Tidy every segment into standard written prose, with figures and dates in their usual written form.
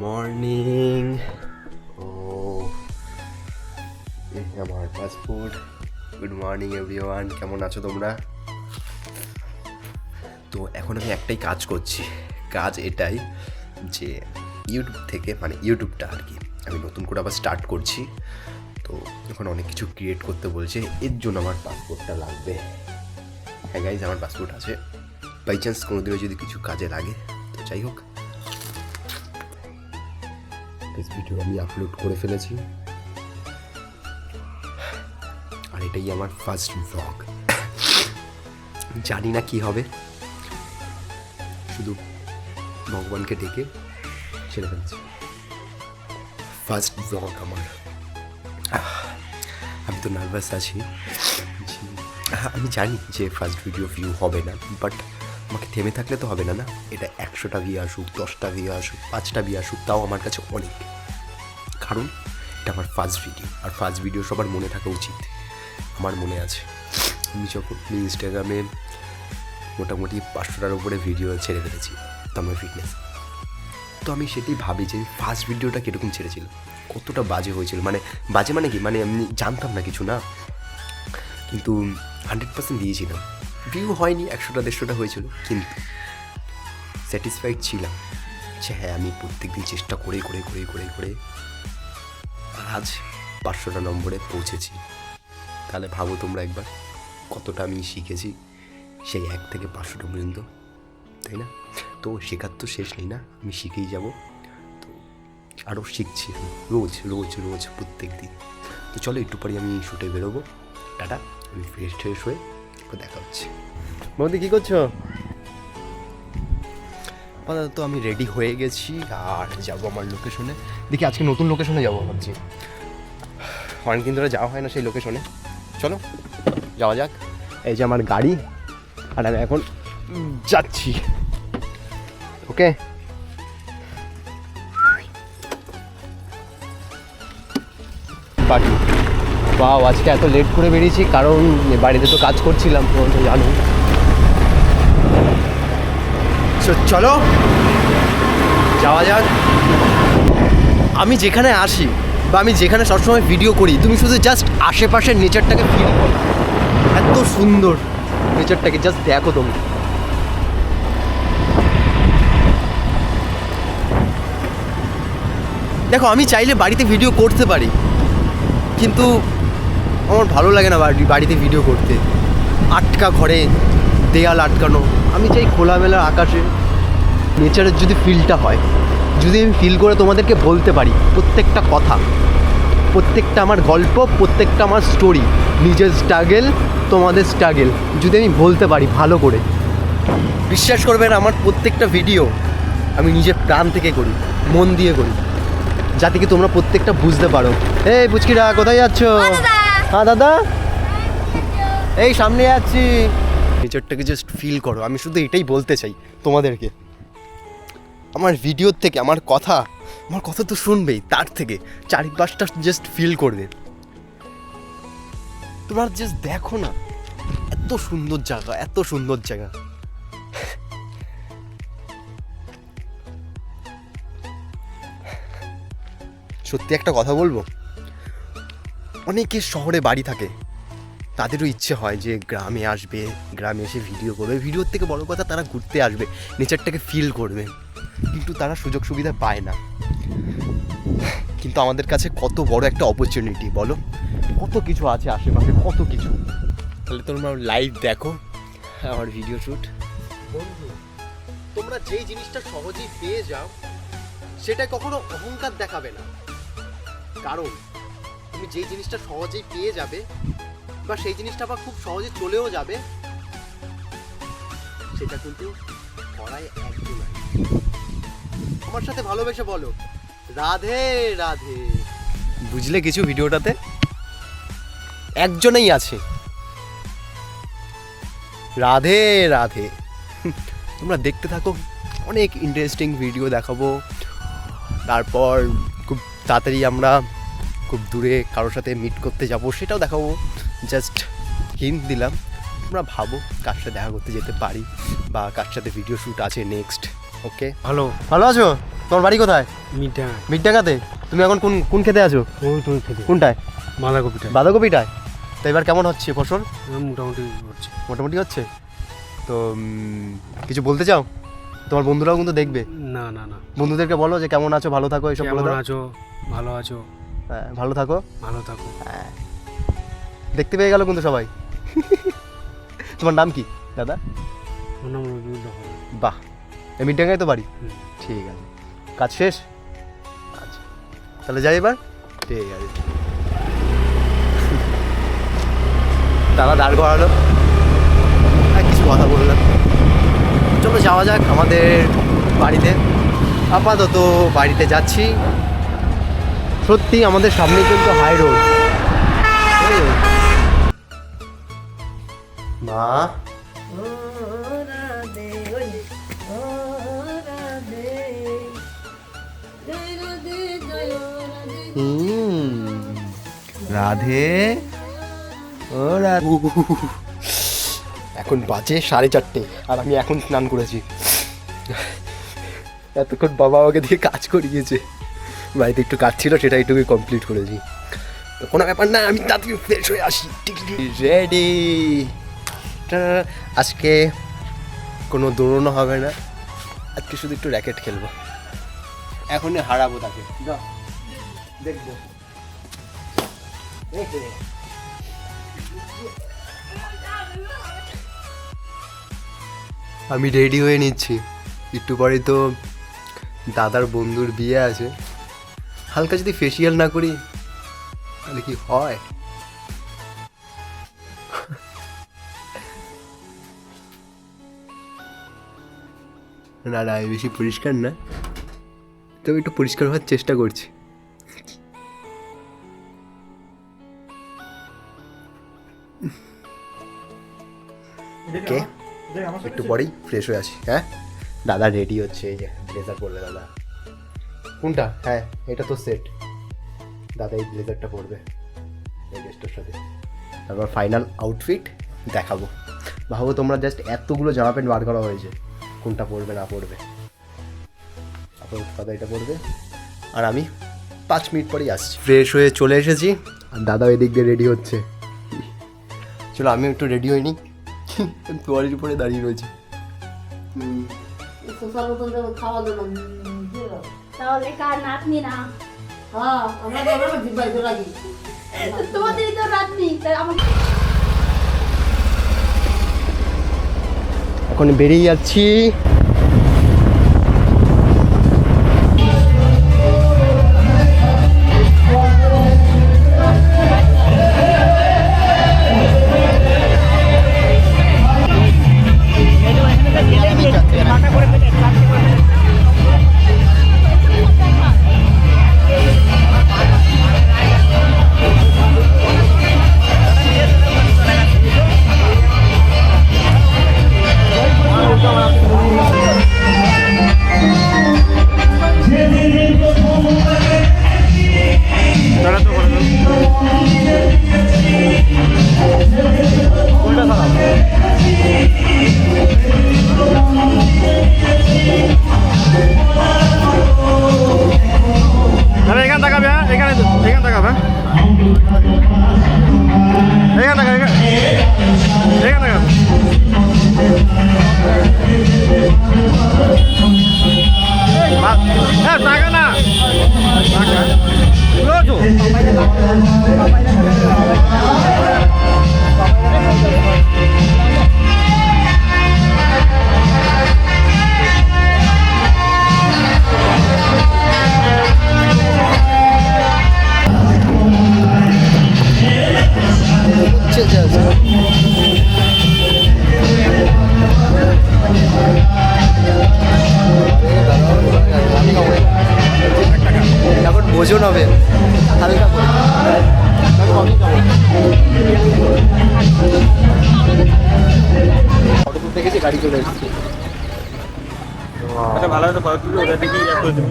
Morning. ও আমার passport. Good morning everyone, কেমন আছো তোমরা? তো এখন আমি একটাই কাজ করছি, কাজ এটাই যে ইউটিউব থেকে মানে ইউটিউবটা আর কি আমি নতুন করে আবার স্টার্ট করছি। তো এখন অনেক কিছু ক্রিয়েট করতে বলছে, এর জন্য আমার পাসপোর্টটা লাগবে। হ্যাঁ গাইজ, আমার পাসপোর্ট আছে, বাই চান্স কোনোদিনও যদি কিছু কাজে লাগে। তো যাই হোক, বেশ ভিডিও আমি আপলোড করে ফেলেছি, আর এটাই আমার ফার্স্ট ব্লগ। জানি না কি হবে, শুধু ভগবানকে ডেকে ছেড়ে ফেলছি। ফার্স্ট ব্লগ আমার, আমি তো নার্ভাস আছি। আমি জানি যে ফার্স্ট ভিডিও ভিউ হবে না, বাট আমাকে থেমে থাকলে তো হবে না না। এটা 100টা ভিউ আসুক, 10টা ভিউ আসুক, 5টা ভিউ আসুক, তাও আমার কাছে অনেক, কারণ এটা আমার ফার্স্ট ভিডিও। আর ফার্স্ট ভিডিও সবার মনে থাকা উচিত। আমার মনে আছে আমি যখন ইনস্টাগ্রামে মোটামুটি 500টার উপরে ভিডিও ছেড়ে ফেলেছি তো আমার ফিটনেস। তো আমি সেটাই ভাবি যে ফার্স্ট ভিডিওটা কীরকম ছেড়েছিল, কতটা বাজে হয়েছিল। মানে বাজে মানে কি, মানে আমি জানতাম না কিছু না, কিন্তু 100% দিয়েছিলাম। ভিউ হয়নি, 100টা 150টা হয়েছিল, কিন্তু স্যাটিসফাইড ছিলাম যে হ্যাঁ আমি প্রত্যেক দিন চেষ্টা করে করে করে করে করে আজ 500টা নম্বরে পৌঁছেছি। তাহলে ভাবো তোমরা একবার কতটা আমি শিখেছি সেই 1 থেকে 500টা পর্যন্ত, তাই না? তো শেখার তো শেষ নেই না, আমি শিখেই যাব। তো আরও শিখছি আমি রোজ রোজ রোজ প্রত্যেক দিন। তো চলো একটু পরে আমি শুটে বেরোবো। টাটা, আমি ফ্রেশ হয়ে দেখা হচ্ছে। বৌদি কী করছো? তো আমি রেডি হয়ে গেছি আর যাবো আমার লোকেশনে। দেখি আজকে নতুন লোকেশনে যাবো ভাবছি, অনেকদিন ধরে যাওয়া হয় না সেই লোকেশনে। চলো যাওয়া যাক। এই যে আমার গাড়ি, আর আমি এখন যাচ্ছি। ওকে, পার্টি। বাও, আজকে এত লেট করে বেরিয়েছি কারণ বাড়িতে তো কাজ করছিলাম, তোমরা তো জানো। চলো যাওয়া যাক। আমি যেখানে আসি বা আমি যেখানে সবসময় ভিডিও করি, তুমি শুধু জাস্ট আশেপাশের নেচারটাকে ফিল করো। এত সুন্দর নেচারটাকে জাস্ট দেখো তুমি। দেখো, আমি চাইলে বাড়িতে ভিডিও করতে পারি, কিন্তু আমার ভালো লাগে না বাড়িতে ভিডিও করতে। আটকা ঘরে, দেয়াল আটকানো। আমি চাই খোলামেলা আকাশে নেচারের যদি ফিলটা হয়, যদি আমি ফিল করে তোমাদেরকে বলতে পারি প্রত্যেকটা কথা, প্রত্যেকটা আমার গল্প, প্রত্যেকটা আমার স্টোরি, নিজের স্ট্রাগেল, তোমাদের স্ট্রাগেল যদি আমি বলতে পারি ভালো করে, বিশ্বাস করবেন আমার প্রত্যেকটা ভিডিও আমি নিজের প্রাণ থেকে করি, মন দিয়ে করি, যাতে কি তোমরা প্রত্যেকটা বুঝতে পারো। এই পুচকিরা কোথায় যাচ্ছ? হ্যাঁ দাদা, এই সামনে যাচ্ছি। নেচারটাকে জাস্ট ফিল করো। আমি শুধু এটাই বলতে চাই তোমাদেরকে। আমার ভিডিওর থেকে আমার কথা তো শুনবেই, তার থেকে চারিপাশটা জাস্ট ফিল করবে। তোমরা জাস্ট দেখো না, এত সুন্দর জায়গা, এত সুন্দর জায়গা। সত্যি একটা কথা বলবো, অনেকে শহরে বাড়ি থাকে, তাদেরও ইচ্ছে হয় যে গ্রামে আসবে, গ্রামে এসে ভিডিও করবে। ভিডিওর থেকে বড় কথা তারা ঘুরতে আসবে, নেচারটাকে ফিল করবে, কিন্তু তারা সুযোগ সুবিধা পায় না। কিন্তু আমাদের কাছে কত বড় একটা অপরচুনিটি বলো, কত কিছু আছে আশেপাশে, কত কিছু। তাহলে তোমরা লাইভ দেখো আমার ভিডিও শ্যুট। বন্ধু, তোমরা যেই জিনিসটা সহজেই পেয়ে যাও সেটা কখনো অহংকার দেখাবে না, কারণ তুমি যেই জিনিসটা সহজেই পেয়ে যাবে বা সেই জিনিসটা আবার খুব সহজে চলেও যাবে, সেটা কিন্তু করাই একদম নাই। আমার সাথে ভালোবেসে বলো রাধে রাধে। বুঝলে কিছু ভিডিওটাতে একজনেই আছে, রাধে রাধে। তোমরা দেখতে থাকো, অনেক ইন্টারেস্টিং ভিডিও দেখাবো। তারপর খুব তাড়াতাড়ি আমরা খুব দূরে কারোর সাথে মিট করতে যাব, সেটাও দেখাবো। জাস্ট হিন্ট দিলাম, তোমরা ভাবো কার সাথে দেখা করতে যেতে পারি বা কার সাথে ভিডিও শ্যুট আছে নেক্সট। ওকে, ভালো আছো? তোমার বাড়ি কোথায়? মিটডাঙ্গাতে। তুমি এখন কোন খেতে আছো? কোনটায়? বাঁধাকপিটায়। তো এবার কেমন হচ্ছে ফসল? মোটামুটি হচ্ছে। তো কিছু বলতে চাও? তোমার বন্ধুরাও কিন্তু দেখবে। না বন্ধুদেরকে বলো যে কেমন আছো, ভালো থাকো, এসব বলে দাও। ভালো আছো। হ্যাঁ, ভালো থাকো। হ্যাঁ, দেখতে পেয়ে গেল কিন্তু সবাই। তোমার নাম কি দাদা? বাহ, মিটডাঙ্গায় তো বাড়ি? ঠিক আছে, কাজ শেষ? আচ্ছা, তাহলে যাই এবার। ঠিক আছে, দাদা দাঁড় করালো, কিছু কথা বললাম। চলো যাওয়া যাক আমাদের বাড়িতে। আপাতত বাড়িতে যাচ্ছি। সত্যি আমাদের সামনে কিন্তু হাই রোড। মা, রাধে, ও রাধে। এখন বাজে 4:30 আর আমি এখন স্নান করেছি। এতক্ষণ বাবা আমাকে দিয়ে কাজ করিয়েছে, বাড়িতে একটু কাজ ছিল, সেটা একটুকুই কমপ্লিট করেছি। তো কোনো ব্যাপার না, আমি তাড়াতাড়ি ফ্রেশ হয়ে আসি। রেডি। আজকে কোনো দৌড়ানো হবে না, আজকে শুধু একটু র্যাকেট খেলবো। এখনই হারাবো তাকে, দেখবো। আমি রেডি হয়ে নিচ্ছি, একটু পরে তো দাদার বন্ধুর বিয়ে আছে। হালকা যদি ফেসিয়াল না করি তাহলে কি হয়? না না, বেশি পরিষ্কার না, তবে একটু পরিষ্কার হওয়ার চেষ্টা করছি। ওকে, একটু পরেই ফ্রেশ হয়ে আসি। হ্যাঁ, দাদা রেডি হচ্ছে, এই যে ব্লেজার পরবে দাদা। কোনটা? হ্যাঁ, এটা তো সেট। দাদা এই ব্লেজারটা পরবে এই গেস্টের সাথে, তারপর ফাইনাল আউটফিট দেখাবো। ভাবো তোমরা, জাস্ট এতগুলো জামা প্যান্ট বার করা হয়েছে, কোনটা পরবে না পরবে। আপাতত দাদা এটা পরবে, আর আমি 5 মিনিট পরেই আসছি। ফ্রেশ হয়ে চলে এসেছি, আর দাদা এদিক দিয়ে রেডি হচ্ছে। চলো আমি একটু রেডি হইনি, তোয়ারির উপরে দাঁড়িয়ে রয়েছে। তাহলে কার নাতনি না? তোমাদেরই তো নাতনি। এখন বেরিয়ে যাচ্ছি। এখন ওজন হবে হালকা করে। ফটো তুলতে গেছি, গাড়ি চলে এসেছি। আচ্ছা, ভালো একটা ফটো তুলে ওটা দেখি ইয়ে করে দেবো।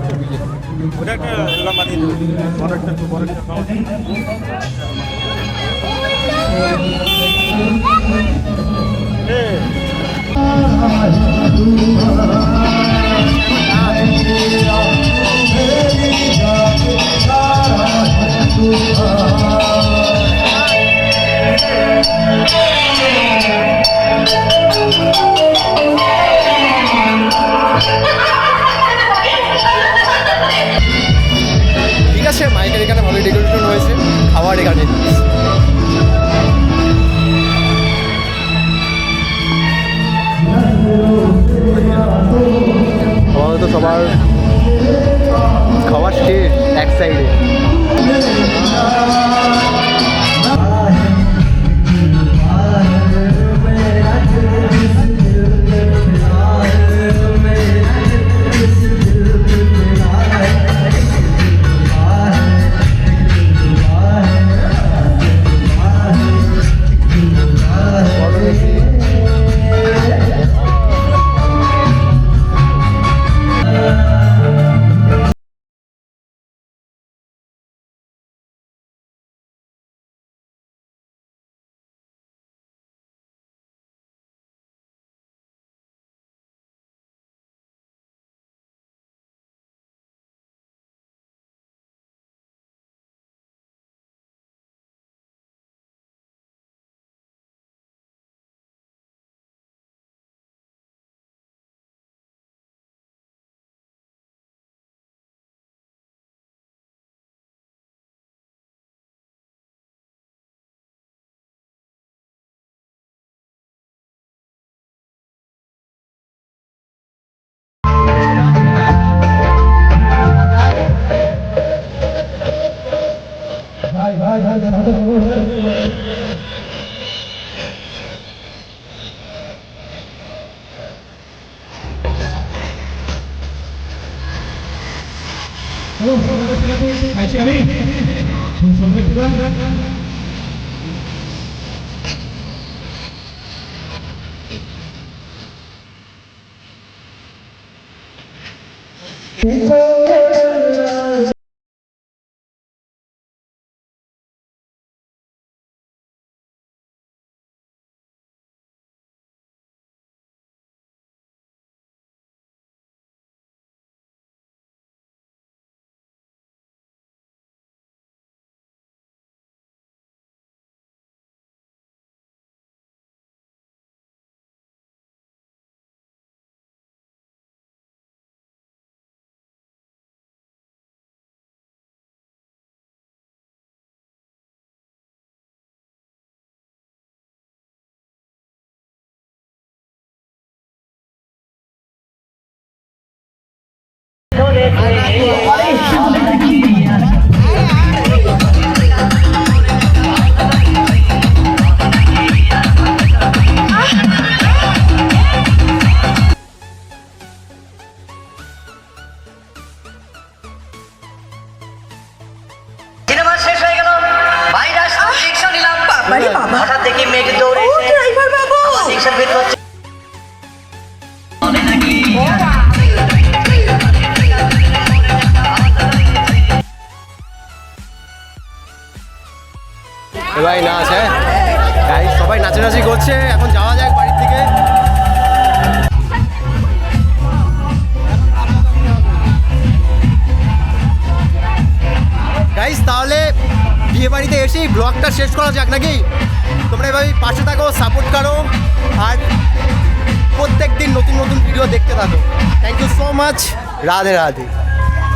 ওটা একটা এলাম বানিয়ে দেবো, বড় একটা হ্যাঁ। খাবার খাবার শেষ এক সাইডে। সিনেমা শেষ হয়ে গেল, বাইরে আসলাম, রিক্সা নিলাম, হঠাৎ দেখি মেঘ দৌড়ে রিক্সার ভিতর হচ্ছে ভাই নাচ, হ্যাঁ গাইস সবাই নাচানাচি করছে, এখন যাওয়া যাক বাড়ির থেকে। গাইস তাহলে বিয়ে বাড়িতে এসেই ব্লগটা শেষ করা যাক নাকি? তোমরা এভাবে পাশে থাকো, সাপোর্ট করো, আর প্রত্যেক দিন নতুন নতুন ভিডিও দেখতে থাকো। Thank you so much. Radhe Radhe.